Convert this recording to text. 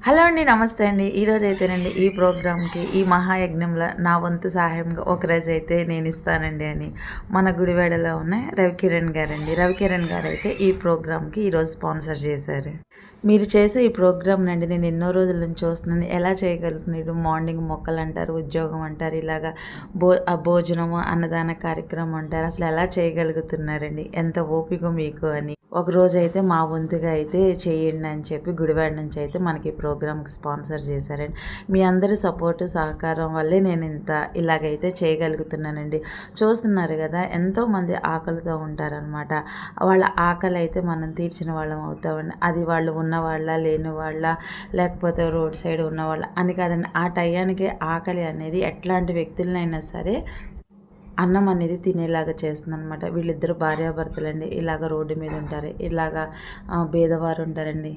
Hello అండి. నమస్తే అండి. ఈరోజైతేనండి ఈ ప్రోగ్రామ్‌కి ఈ మహాయజ్ఞంలో నా వంతు సహాయంగా ఒకరోజైతే నేనిస్తానండి అని మన గుడివాడలో ఉన్న రవికిరణ్ గారండి. రవికిరణ్ గారైతే ఈ ప్రోగ్రామ్‌కి ఈరోజు స్పాన్సర్ చేశారు. మీరు చేసే ఈ ప్రోగ్రామ్‌నండి నేను ఎన్నో రోజుల నుంచి చూస్తున్నాను. ఎలా చేయగలుగుతున్నారు? మార్నింగ్ మొక్కలంటారు, ఉద్యోగం అంటారు, ఇలాగా భోజనము, అన్నదాన కార్యక్రమం అంటారు. అసలు ఎలా చేయగలుగుతున్నారండి? ఎంత ఓపిక మీకు అని. ఒకరోజైతే మా వంతుగా అయితే చేయండి అని చెప్పి గుడివాడ నుంచి అయితే మనకి ప్రోగ్రామ్కి స్పాన్సర్ చేశారండి. మీ అందరి సపోర్టు సహకారం వల్లే నేను ఇలాగైతే చేయగలుగుతున్నానండి. చూస్తున్నారు కదా, ఎంతోమంది ఆకలితో ఉంటారనమాట. వాళ్ళ ఆకలి అయితే మనం తీర్చిన వాళ్ళం అవుతామండి. అది వాళ్ళు ఉన్నవాళ్ళ, లేని వాళ్ళ, లేకపోతే రోడ్ సైడ్ ఉన్నవాళ్ళ అని కాదండి. ఆ టయానికి ఆకలి అనేది ఎట్లాంటి వ్యక్తులనైనా సరే అన్నం అనేది తినేలాగా చేస్తుందనమాట. వీళ్ళిద్దరు భార్యాభర్తలండి. ఇలాగ రోడ్డు మీద ఉంటారు, ఇలాగ పేదవారు ఉంటారండి.